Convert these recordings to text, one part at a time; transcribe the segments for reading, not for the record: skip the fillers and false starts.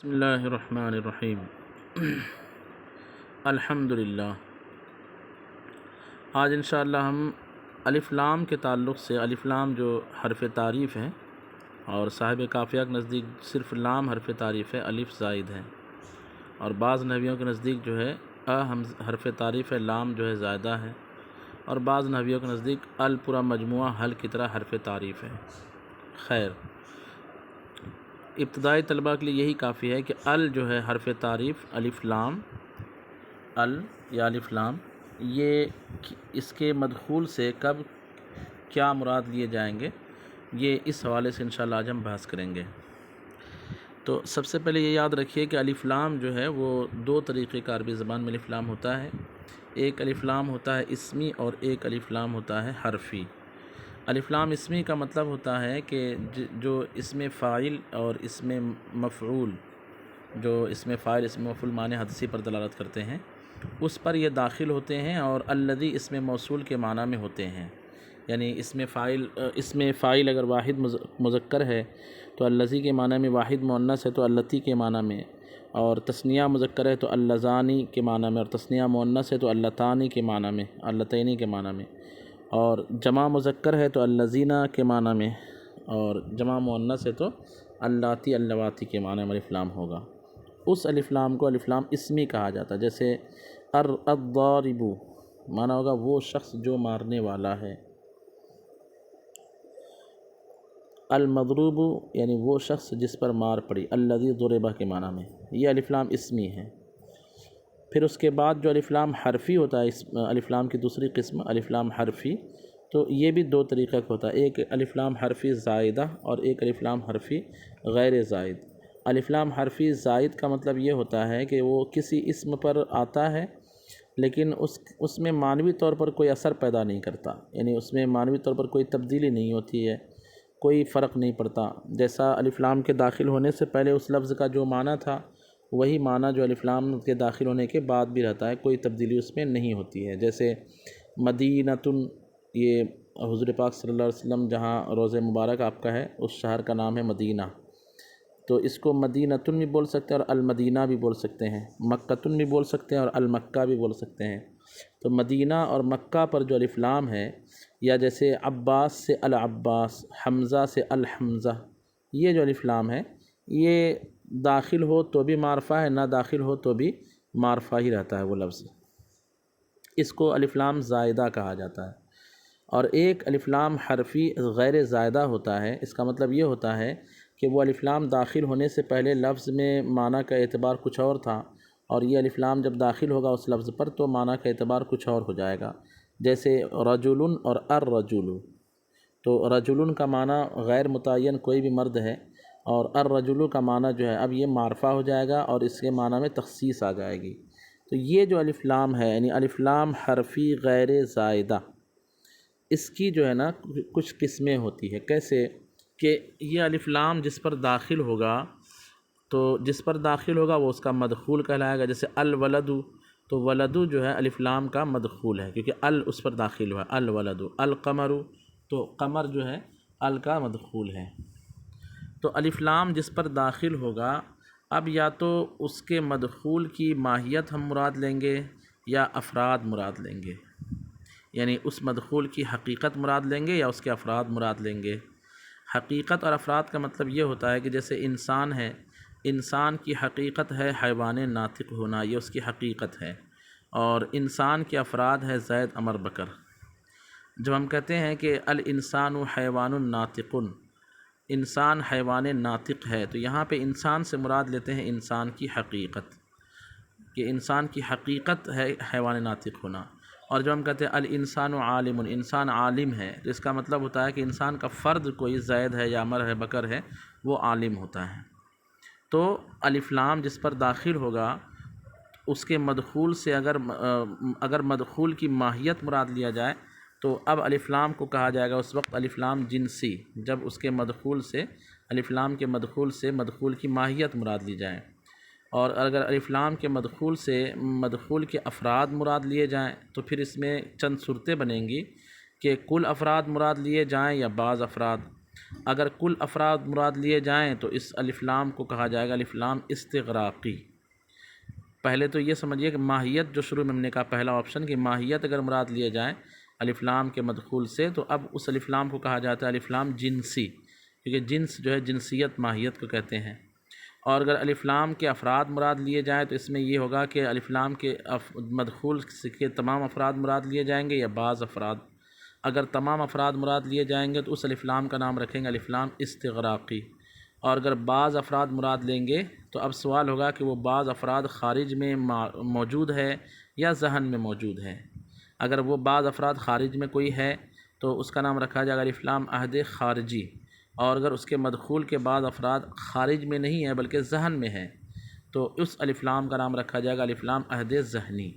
بسم اللہ الرحمن الرحیم۔ الحمدللہ۔ آج انشاءاللہ ہم الف لام کے تعلق سے، الف لام جو حرف تعریف ہیں اور صاحب قافیہ کے نزدیک صرف لام حرف تعریف ہے، الف زائد ہے، اور بعض نحویوں کے نزدیک جو ہے حرف تعریف ہے، لام جو ہے زائدہ ہے، اور بعض نحویوں کے نزدیک ال پورا مجموعہ حل کی طرح حرف تعریف ہے۔ خیر، ابتدائی طلبہ کے لیے یہی کافی ہے کہ ال جو ہے حرف تعریف، الف لام، ال یا الف لام، یہ اس کے مدخول سے کب کیا مراد لیے جائیں گے، یہ اس حوالے سے انشاءاللہ آج ہم بحث کریں گے۔ تو سب سے پہلے یہ یاد رکھیے کہ الف لام جو ہے وہ دو طریقے کا عربی زبان میں الف لام ہوتا ہے۔ ایک الف لام ہوتا ہے اسمی اور ایک الف لام ہوتا ہے حرفی۔ الف لام اسمی کا مطلب ہوتا ہے کہ جو اسم فاعل اور اسم مفعول، جو اسم فاعل اسم مفعول معنی حدثی پر دلالت کرتے ہیں، اس پر یہ داخل ہوتے ہیں، اور الذی اسم موصول کے معنی میں ہوتے ہیں۔ یعنی اسم فاعل اگر واحد مذکر ہے تو الذی کے معنی میں، واحد مؤنث ہے تو اللتی کے معنی میں، اور تثنیہ مذکر ہے تو اللذانی کے معنی میں، اور تثنیہ مؤنث ہے تو اللتانی کے معنی میں، اللتینی کے معنی میں، اور جمع مذکر ہے تو اللذینہ کے معنی میں، اور جمع مؤنث ہے تو اللاتی اللواتی کے معنی میں الف لام ہوگا۔ اس الف لام کو الف لام اسمی کہا جاتا ہے۔ جیسے الضارب معنی ہوگا وہ شخص جو مارنے والا ہے، المضروب یعنی وہ شخص جس پر مار پڑی، الذی ضرب کے معنی میں، یہ الف لام اسمی ہے۔ پھر اس کے بعد جو الف لام حرفی ہوتا ہے، الف لام کی دوسری قسم الف لام حرفی، تو یہ بھی دو طریقے کا ہوتا ہے۔ ایک الف لام حرفی زائدہ اور ایک الف لام حرفی غیر زائد۔ الف لام حرفی زائد کا مطلب یہ ہوتا ہے کہ وہ کسی اسم پر آتا ہے لیکن اس میں معنوی طور پر کوئی اثر پیدا نہیں کرتا، یعنی اس میں معنوی طور پر کوئی تبدیلی نہیں ہوتی ہے، کوئی فرق نہیں پڑتا۔ جیسا الف لام کے داخل ہونے سے پہلے اس لفظ کا جو معنی تھا، وہی معنی جو الف لام کے داخل ہونے کے بعد بھی رہتا ہے، کوئی تبدیلی اس میں نہیں ہوتی ہے۔ جیسے مدینۃ، یہ حضور پاک صلی اللہ علیہ وسلم جہاں روضہ مبارک آپ کا ہے، اس شہر کا نام ہے مدینہ، تو اس کو مدینۃ بھی بول سکتے ہیں اور المدینہ بھی بول سکتے ہیں، مکۃ بھی بول سکتے ہیں اور المکہ بھی بول سکتے ہیں۔ تو مدینہ اور مکہ پر جو الف لام ہے، یا جیسے عباس سے العباس، حمزہ سے الحمزہ، یہ جو الف لام ہے یہ داخل ہو تو بھی معرفہ ہے، نہ داخل ہو تو بھی معرفہ ہی رہتا ہے وہ لفظ۔ اس کو الف لام زائدہ کہا جاتا ہے۔ اور ایک الف لام حرفی غیر زائدہ ہوتا ہے۔ اس کا مطلب یہ ہوتا ہے کہ وہ الف لام داخل ہونے سے پہلے لفظ میں معنی کا اعتبار کچھ اور تھا، اور یہ الف لام جب داخل ہوگا اس لفظ پر تو معنی کا اعتبار کچھ اور ہو جائے گا۔ جیسے رجل اور الرجل، تو رجل کا معنی غیر متعین کوئی بھی مرد ہے، اور الرجل کا معنی جو ہے اب یہ معرفہ ہو جائے گا اور اس کے معنی میں تخصیص آ جائے گی۔ تو یہ جو الف لام ہے، یعنی الف لام حرفی غیر زائدہ، اس کی جو ہے نا کچھ قسمیں ہوتی ہے۔ کیسے کہ یہ الف لام جس پر داخل ہوگا، تو جس پر داخل ہوگا وہ اس کا مدخول کہلائے گا۔ جیسے الولد، تو ولد جو ہے الف لام کا مدخول ہے کیونکہ ال اس پر داخل ہوا، الولد۔ القمر، تو قمر جو ہے ال کا مدخول ہے۔ تو الف لام جس پر داخل ہوگا، اب یا تو اس کے مدخول کی ماہیت ہم مراد لیں گے یا افراد مراد لیں گے، یعنی اس مدخول کی حقیقت مراد لیں گے یا اس کے افراد مراد لیں گے۔ حقیقت اور افراد کا مطلب یہ ہوتا ہے کہ جیسے انسان ہے، انسان کی حقیقت ہے حیوان ناطق ہونا، یہ اس کی حقیقت ہے، اور انسان کے افراد ہے زید، عمر، بکر۔ جب ہم کہتے ہیں کہ الانسان حیوان ناطق، انسان حیوان ناطق ہے، تو یہاں پہ انسان سے مراد لیتے ہیں انسان کی حقیقت، کہ انسان کی حقیقت ہے حیوان ناطق ہونا۔ اور جب ہم کہتے ہیں الانسان عالم، انسان عالم ہے، تو اس کا مطلب ہوتا ہے کہ انسان کا فرد کوئی زید ہے یا عمر ہے، بکر ہے، وہ عالم ہوتا ہے۔ تو الف لام جس پر داخل ہوگا اس کے مدخول سے اگر مدخول کی ماہیت مراد لیا جائے تو اب الف لام کو کہا جائے گا اس وقت الف لام جنسی، جب اس کے مدخول سے، الف لام کے مدخول سے مدخول کی ماہیت مراد لی جائے۔ اور اگر الف لام کے مدخول سے مدخول کے افراد مراد لیے جائیں تو پھر اس میں چند صورتیں بنیں گی کہ کل افراد مراد لیے جائیں یا بعض افراد۔ اگر کل افراد مراد لیے جائیں تو اس الف لام کو کہا جائے گا الف لام استغراقی۔ پہلے تو یہ سمجھیے کہ ماہیت جو شروع میں ہم نے کہا پہلا آپشن کہ ماہیت اگر مراد لیے جائیں الف لام کے مدخول سے تو اب اس الف لام کو کہا جاتا ہے الف لام جنسی، کیونکہ جنس جو ہے جنسیت ماہیت کو کہتے ہیں۔ اور اگر الف لام کے افراد مراد لیے جائیں تو اس میں یہ ہوگا کہ الف لام کے مدخول کے تمام افراد مراد لیے جائیں گے یا بعض افراد۔ اگر تمام افراد مراد لیے جائیں گے تو اس الف لام کا نام رکھیں گے الف لام استغراقی، اور اگر بعض افراد مراد لیں گے تو اب سوال ہوگا کہ وہ بعض افراد خارج میں موجود ہے یا ذہن میں موجود ہے۔ اگر وہ بعض افراد خارج میں کوئی ہے تو اس کا نام رکھا جائے گا الف لام عہد خارجی، اور اگر اس کے مدخول کے بعض افراد خارج میں نہیں ہے بلکہ ذہن میں ہے تو اس الف لام کا نام رکھا جائے گا الف لام عہد ذہنی۔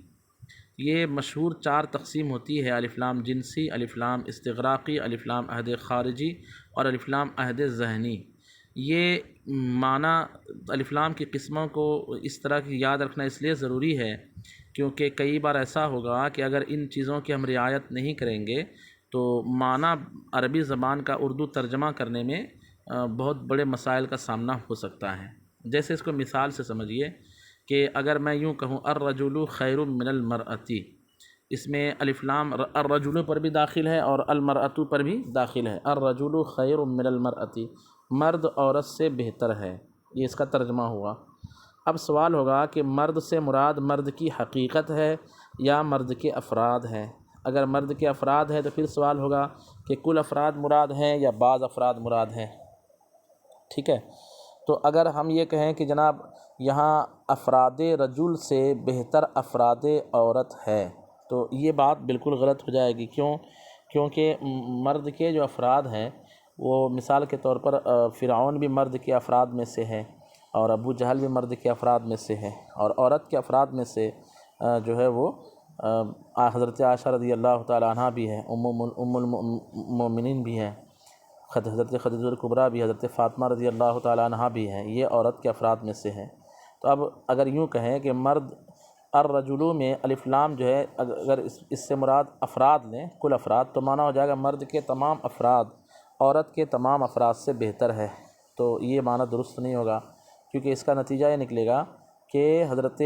یہ مشہور 4 تقسیم ہوتی ہے، الف لام جنسی، الف لام استغراقی، الف لام عہد خارجی اور الف لام عہد ذہنی۔ یہ معنی الف لام کی قسموں کو اس طرح کی یاد رکھنا اس لیے ضروری ہے کیونکہ کئی بار ایسا ہوگا کہ اگر ان چیزوں کی ہم رعایت نہیں کریں گے تو معنی عربی زبان کا اردو ترجمہ کرنے میں بہت بڑے مسائل کا سامنا ہو سکتا ہے۔ جیسے اس کو مثال سے سمجھیے کہ اگر میں یوں کہوں الرجل خیر من المرأتی، اس میں الف لام الرجل پر بھی داخل ہے اور المرأۃ پر بھی داخل ہے۔ الرجل خیر من المرأتی، مرد عورت سے بہتر ہے، یہ اس کا ترجمہ ہوا۔ اب سوال ہوگا کہ مرد سے مراد مرد کی حقیقت ہے یا مرد کے افراد ہے۔ اگر مرد کے افراد ہے تو پھر سوال ہوگا کہ کل افراد مراد ہیں یا بعض افراد مراد ہیں، ٹھیک ہے۔ تو اگر ہم یہ کہیں کہ جناب یہاں افراد رجل سے بہتر افراد عورت ہے تو یہ بات بالکل غلط ہو جائے گی۔ کیونکہ مرد کے جو افراد ہیں وہ مثال کے طور پر فرعون بھی مرد کے افراد میں سے ہے اور ابو جہل بھی مرد کے افراد میں سے ہے، اور عورت کے افراد میں سے جو ہے وہ حضرت عائشہ رضی اللہ تعالیٰ عنہ بھی ہے، ام المؤمنین بھی ہیں، حضرت خدیجہ الکبریٰ بھی، حضرت فاطمہ رضی اللہ تعالیٰ عنہ بھی ہیں، یہ عورت کے افراد میں سے ہیں۔ تو اب اگر یوں کہیں کہ مرد الرجل میں الف لام جو ہے اگر اس سے مراد افراد لیں کل افراد تو معنی ہو جائے گا مرد کے تمام افراد عورت کے تمام افراد سے بہتر ہے، تو یہ معنی درست نہیں ہوگا کیونکہ اس کا نتیجہ یہ نکلے گا کہ حضرت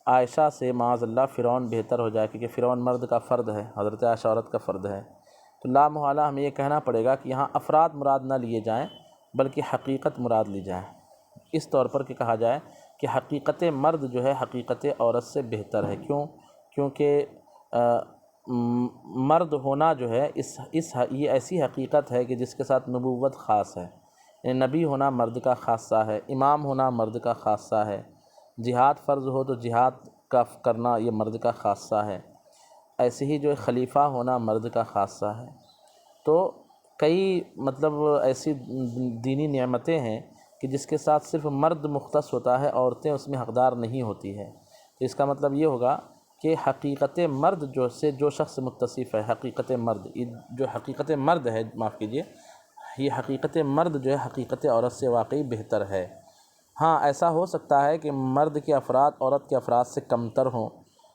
عائشہ سے معاذ اللہ فرعون بہتر ہو جائے، کیونکہ فرعون مرد کا فرد ہے، حضرت عائشہ عورت کا فرد ہے۔ تو لا محالہ ہمیں یہ کہنا پڑے گا کہ یہاں افراد مراد نہ لیے جائیں بلکہ حقیقت مراد لی جائے، اس طور پر کہ کہا جائے کہ حقیقت مرد جو ہے حقیقت عورت سے بہتر ہے۔ کیونکہ مرد ہونا جو ہے یہ ایسی حقیقت ہے کہ جس کے ساتھ نبوت خاص ہے، یعنی نبی ہونا مرد کا خاصہ ہے، امام ہونا مرد کا خاصہ ہے، جہاد فرض ہو تو جہاد کا کرنا یہ مرد کا خاصہ ہے، ایسے ہی جو خلیفہ ہونا مرد کا خاصہ ہے۔ تو کئی ایسی دینی نعمتیں ہیں کہ جس کے ساتھ صرف مرد مختص ہوتا ہے، عورتیں اس میں حقدار نہیں ہوتی ہے۔ تو اس کا مطلب یہ ہوگا کہ حقیقت مرد جو شخص متصف ہے، حقیقت مرد جو حقیقت مرد ہے، معاف کیجیے، یہ حقیقت مرد جو ہے حقیقت عورت سے واقعی بہتر ہے۔ ہاں ایسا ہو سکتا ہے کہ مرد کے افراد عورت کے افراد سے کمتر ہوں،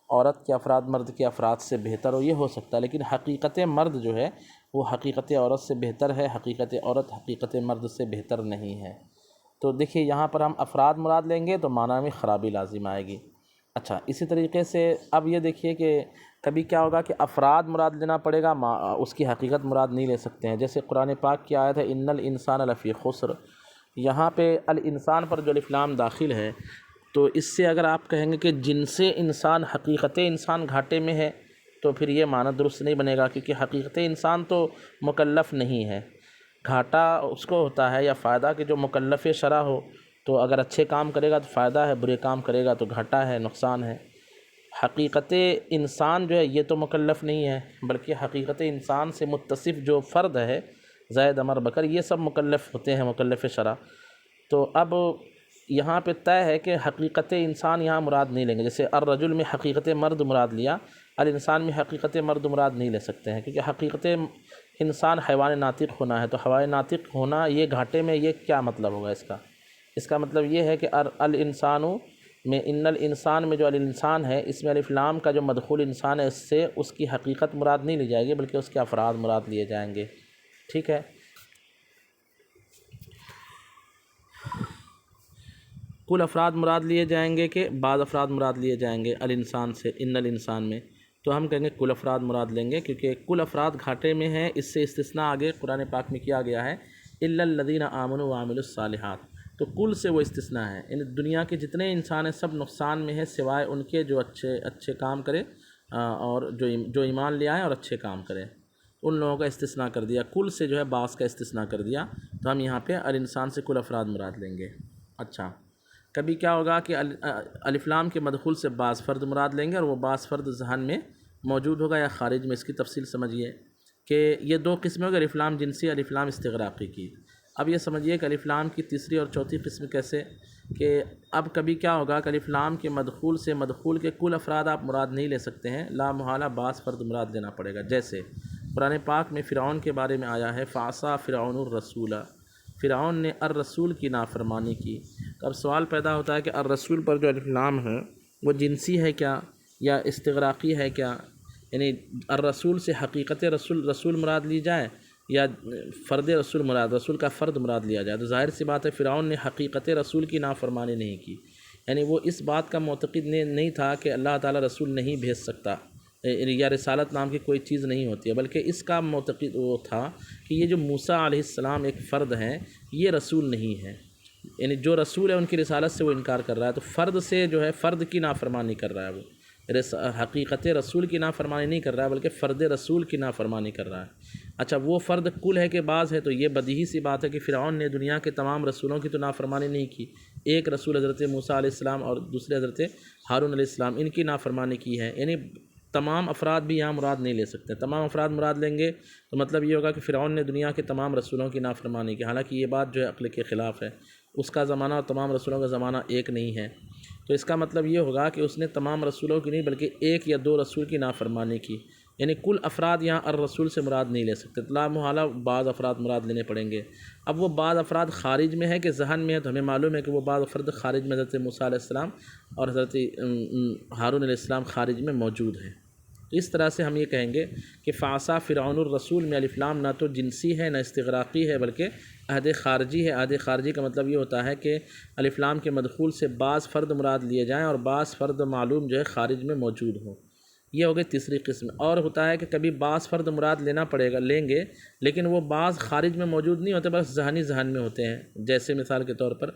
عورت کے افراد مرد کے افراد سے بہتر ہو، یہ ہو سکتا ہے، لیکن حقیقت مرد جو ہے وہ حقیقت عورت سے بہتر ہے، حقیقت عورت حقیقت مرد سے بہتر نہیں ہے۔ تو دیکھیے یہاں پر ہم افراد مراد لیں گے تو معنی میں خرابی لازم آئے گی۔ اچھا اسی طریقے سے اب یہ دیکھیے کہ کبھی کیا ہوگا کہ افراد مراد لینا پڑے گا، اس کی حقیقت مراد نہیں لے سکتے ہیں۔ جیسے قرآن پاک کی آیت ہے ان الانسان لفی خسر، یہاں پہ الانسان پر جو الف لام داخل ہے تو اس سے اگر آپ کہیں گے کہ جن سے انسان حقیقت انسان گھاٹے میں ہے تو پھر یہ معنی درست نہیں بنے گا، کیونکہ حقیقت انسان تو مکلف نہیں ہے، گھاٹا اس کو ہوتا ہے یا فائدہ کہ جو مکلف شرع ہو، تو اگر اچھے کام کرے گا تو فائدہ ہے، برے کام کرے گا تو گھاٹا ہے، نقصان ہے۔ حقیقت انسان جو ہے یہ تو مکلف نہیں ہے بلکہ حقیقت انسان سے متصف جو فرد ہے زید عمر بکر یہ سب مکلف ہوتے ہیں، مکلف شرع۔ تو اب یہاں پہ طے ہے کہ حقیقت انسان یہاں مراد نہیں لیں گے، جیسے الرجل میں حقیقت مرد مراد لیا، الانسان میں حقیقت مرد مراد نہیں لے سکتے ہیں، کیونکہ حقیقت انسان حیوان ناطق ہونا ہے، تو حیوان ناطق ہونا یہ گھاٹے میں یہ کیا مطلب ہوگا اس کا مطلب یہ ہے کہ الانسان میں ان الانسان میں جو الانسان ہے اس میں الف لام کا جو مدخول انسان ہے اس سے اس کی حقیقت مراد نہیں لی جائے گی بلکہ اس کے افراد مراد لیے جائیں گے، ٹھیک ہے۔ کل افراد مراد لیے جائیں گے کہ بعض افراد مراد لیے جائیں گے الانسان سے، ان الانسان میں؟ تو ہم کہیں گے کل افراد مراد لیں گے، کیونکہ کل افراد گھاٹے میں ہیں، اس سے استثناء آگے قرآن پاک میں کیا گیا ہے الا الذین آمنوا وعملوا الصالحات، تو کل سے وہ استثناء ہے، یعنی دنیا کے جتنے انسان ہیں سب نقصان میں ہیں سوائے ان کے جو اچھے کام کرے اور جو ایمان لے آئیں اور اچھے کام کریں، ان لوگوں کا استثناء کر دیا، کل سے جو ہے بعض کا استثناء کر دیا، تو ہم یہاں پہ الانسان سے کل افراد مراد لیں گے۔ اچھا، کبھی کیا ہوگا کہ الف لام کے مدخول سے بعض فرد مراد لیں گے اور وہ بعض فرد ذہن میں موجود ہوگا یا خارج میں، اس کی تفصیل سمجھیے کہ یہ دو قسمیں ہوگی، الف لام جنسی، الف لام استغراقی کی۔ اب یہ سمجھیے کہ الف لام کی تیسری اور چوتھی قسم کیسے، کہ اب کبھی کیا ہوگا کہ الف لام کے مدخول سے مدخول کے کل افراد آپ مراد نہیں لے سکتے ہیں، لا محالہ بعض فرد مراد لینا پڑے گا، جیسے قرآن پاک میں فرعون کے بارے میں آیا ہے فعصیٰ فرعون الرسول، فرعون نے الرسول کی نافرمانی کی۔ تو اب سوال پیدا ہوتا ہے کہ الرسول پر جو الف لام ہے وہ جنسی ہے کیا یا استغراقی ہے کیا، یعنی الرسول سے حقیقت رسول مراد لی جائے یا فرد رسول مراد، رسول کا فرد مراد لیا جائے؟ تو ظاہر سی بات ہے فرعون نے حقیقت رسول کی نافرمانی نہیں کی، یعنی وہ اس بات کا معتقد نہیں تھا کہ اللہ تعالیٰ رسول نہیں بھیج سکتا یا رسالت نام کی کوئی چیز نہیں ہوتی ہے، بلکہ اس کا معتقد وہ تھا کہ یہ جو موسیٰ علیہ السلام ایک فرد ہیں یہ رسول نہیں ہے، یعنی جو رسول ہے ان کی رسالت سے وہ انکار کر رہا ہے، تو فرد سے جو ہے فرد کی نافرمانی کر رہا ہے، وہ حقیقت رسول کی نافرمانی نہیں کر رہا ہے بلکہ فرد رسول کی نافرمانی کر رہا ہے۔ اچھا، وہ فرد کل ہے کہ بعض ہے؟ تو یہ بدیہی سی بات ہے کہ فرعون نے دنیا کے تمام رسولوں کی تو نافرمانی نہیں کی، ایک رسول حضرت موسیٰ علیہ السلام اور دوسرے حضرت ہارون علیہ السلام، ان کی نافرمانی کی ہے، یعنی تمام افراد بھی یہاں مراد نہیں لے سکتے، تمام افراد مراد لیں گے تو مطلب یہ ہوگا کہ فرعون نے دنیا کے تمام رسولوں کی نافرمانی کی، حالانکہ یہ بات جو ہے عقل کے خلاف ہے، اس کا زمانہ اور تمام رسولوں کا زمانہ ایک نہیں ہے، تو اس کا مطلب یہ ہوگا کہ اس نے تمام رسولوں کی نہیں بلکہ ایک یا دو رسول کی نافرمانی کی، یعنی کل افراد یہاں الرسول سے مراد نہیں لے سکتے، لا محالہ بعض افراد مراد لینے پڑیں گے۔ اب وہ بعض افراد خارج میں ہے کہ ذہن میں ہے، تو ہمیں معلوم ہے کہ وہ بعض افراد خارج میں حضرت موسیٰ علیہ السلام اور حضرت ہارون علیہ السلام خارج میں موجود ہیں، تو اس طرح سے ہم یہ کہیں گے کہ فعصیٰ فرعون الرسول میں الف لام نہ تو جنسی ہے نہ استغراقی ہے بلکہ عہد خارجی ہے۔ عہد خارجی کا مطلب یہ ہوتا ہے کہ الف لام کے مدخول سے بعض فرد مراد لیے جائیں اور بعض فرد معلوم جو ہے خارج میں موجود ہوں، یہ ہو گئی تیسری قسم۔ اور ہوتا ہے کہ کبھی بعض فرد مراد لینا پڑے گا، لیں گے، لیکن وہ بعض خارج میں موجود نہیں ہوتے، بس ذہن میں ہوتے ہیں، جیسے مثال کے طور پر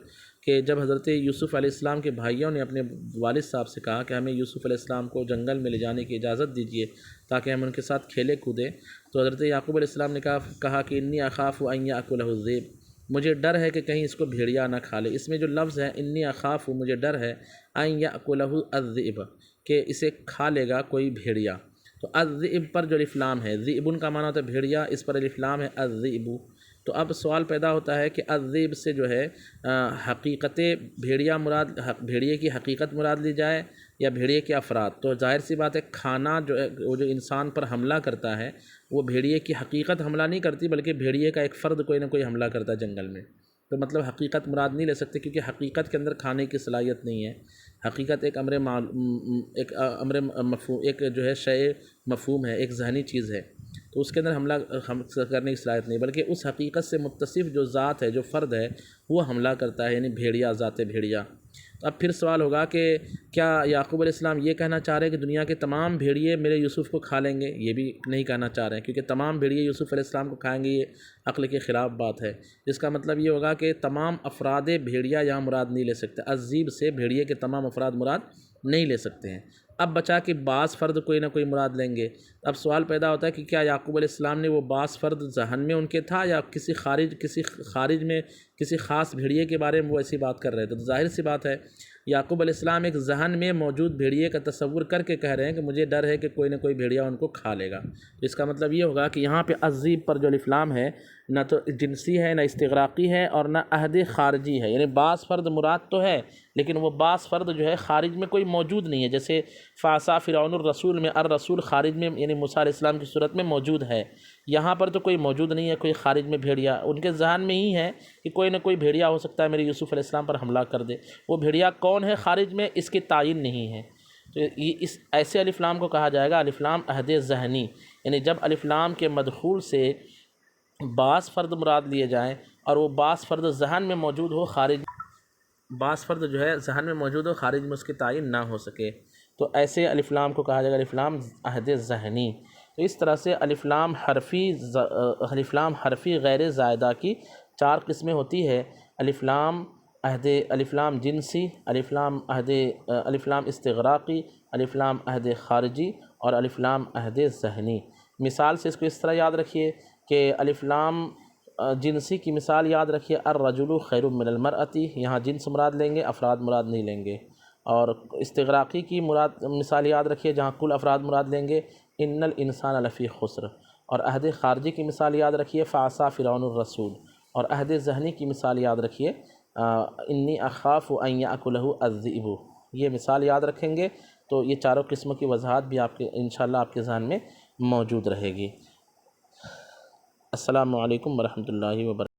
کہ جب حضرت یوسف علیہ السلام کے بھائیوں نے اپنے والد صاحب سے کہا کہ ہمیں یوسف علیہ السلام کو جنگل میں لے جانے کی اجازت دیجیے تاکہ ہم ان کے ساتھ کھیلے کودیں، تو حضرت یعقوب علیہ السلام نے کہا کہ انی اخاف ان یاکلہ الذئب، مجھے ڈر ہے کہ کہیں اس کو بھیڑیا نہ کھا لے۔ اس میں جو لفظ ہے انی اخاف، مجھے ڈر ہے، ان یاکلہ الذئب، کہ اسے کھا لے گا کوئی بھیڑیا، تو الذئب پر جو الف لام ہے، ذئب کا معنی ہوتا ہے بھیڑیا، اس پر الف لام ہے الذئب، تو اب سوال پیدا ہوتا ہے کہ الذئب سے جو ہے حقیقت بھیڑیا مراد، بھیڑیے کی حقیقت مراد لی جائے یا بھیڑیے کے افراد؟ تو ظاہر سی بات ہے کھانا جو ہے وہ جو انسان پر حملہ کرتا ہے وہ بھیڑیے کی حقیقت حملہ نہیں کرتی بلکہ بھیڑیے کا ایک فرد کوئی نہ کوئی حملہ کرتا ہے جنگل میں، تو مطلب حقیقت مراد نہیں لے سکتے کیونکہ حقیقت کے اندر کھانے کی صلاحیت نہیں ہے، حقیقت ایک امر مفہوم، ایک جو ہے شے مفہوم ہے، ایک ذہنی چیز ہے، تو اس کے اندر حملہ کرنے کی صلاحیت نہیں، بلکہ اس حقیقت سے متصف جو ذات ہے، جو فرد ہے، وہ حملہ کرتا ہے، یعنی بھیڑیا، ذات بھیڑیا۔ اب پھر سوال ہوگا کہ کیا یعقوب علیہ السلام یہ کہنا چاہ رہے ہیں کہ دنیا کے تمام بھیڑیے میرے یوسف کو کھا لیں گے؟ یہ بھی نہیں کہنا چاہ رہے ہیں، کیونکہ تمام بھیڑیے یوسف علیہ السلام کو کھائیں گے یہ عقل کے خلاف بات ہے، اس کا مطلب یہ ہوگا کہ تمام افراد بھیڑیا یہاں مراد نہیں لے سکتے، الذئب سے بھیڑیے کے تمام افراد مراد نہیں لے سکتے ہیں۔ اب بچا کہ بعض فرد کوئی نہ کوئی مراد لیں گے، اب سوال پیدا ہوتا ہے کہ کیا یعقوب علیہ السلام نے وہ بعض فرد ذہن میں ان کے تھا یا کسی خارج میں کسی خاص بھیڑیے کے بارے میں وہ ایسی بات کر رہے تھے؟ تو ظاہر سی بات ہے یعقوب علیہ السلام ایک ذہن میں موجود بھیڑیے کا تصور کر کے کہہ رہے ہیں کہ مجھے ڈر ہے کہ کوئی نہ کوئی بھیڑیا ان کو کھا لے گا، تو اس کا مطلب یہ ہوگا کہ یہاں پہ الذئب پر جو الف لام ہے نہ تو جنسی ہے نہ استغراقی ہے اور نہ عہد خارجی ہے، یعنی بعض فرد مراد تو ہے لیکن وہ بعض فرد جو ہے خارج میں کوئی موجود نہیں ہے، جیسے فعصیٰ فرعون الرسول میں الرسول خارج میں یعنی موسیٰ علیہ السلام کی صورت میں موجود ہے، یہاں پر تو کوئی موجود نہیں ہے، کوئی خارج میں بھیڑیا، ان کے ذہن میں ہی ہے کہ کوئی نہ کوئی بھیڑیا ہو سکتا ہے میرے یوسف علیہ السلام پر حملہ کر دے، وہ بھیڑیا کون ہے خارج میں اس کی تعین نہیں ہے، تو اس ایسے الف لام کو کہا جائے گا الف لام عہد ذہنی، یعنی جب الف لام کے مدخول سے بعض فرد مراد لیے جائیں اور وہ بعض فرد ذہن میں موجود ہو، خارج بعض فرد جو ہے ذہن میں موجود ہو، خارج میں اس کی تعین نہ ہو سکے، تو ایسے الف لام کو کہا جائے گا الف لام عہد ذہنی۔ تو اس طرح سے الف لام حرفی غیر زائدہ کی 4 قسمیں ہوتی ہے: الف لام عہد، الف لام جنسی، الف لام عہد، الف لام استغراقی، الف لام عہد خارجی اور الف لام عہد ذہنی۔ مثال سے اس کو اس طرح یاد رکھیے کہ الف لام جنسی کی مثال یاد رکھیے، الرجل خیر من المرأتی، یہاں جنس مراد لیں گے، افراد مراد نہیں لیں گے۔ اور استغراقی کی مثال یاد رکھیے، جہاں کل افراد مراد لیں گے، ان الانسان لفی خسر۔ اور عہد خارجی کی مثال یاد رکھیے، فعصا فرعون الرسول۔ اور عہد ذہنی کی مثال یاد رکھیے، انی اخاف ان یاکلہ الذئب۔ یہ مثال یاد رکھیں گے تو یہ چاروں قسموں کی وضاحت بھی آپ کے انشاءاللہ آپ کے ذہن میں موجود رہے گی۔ السلام علیکم ورحمۃ اللہ وبرکاتہ۔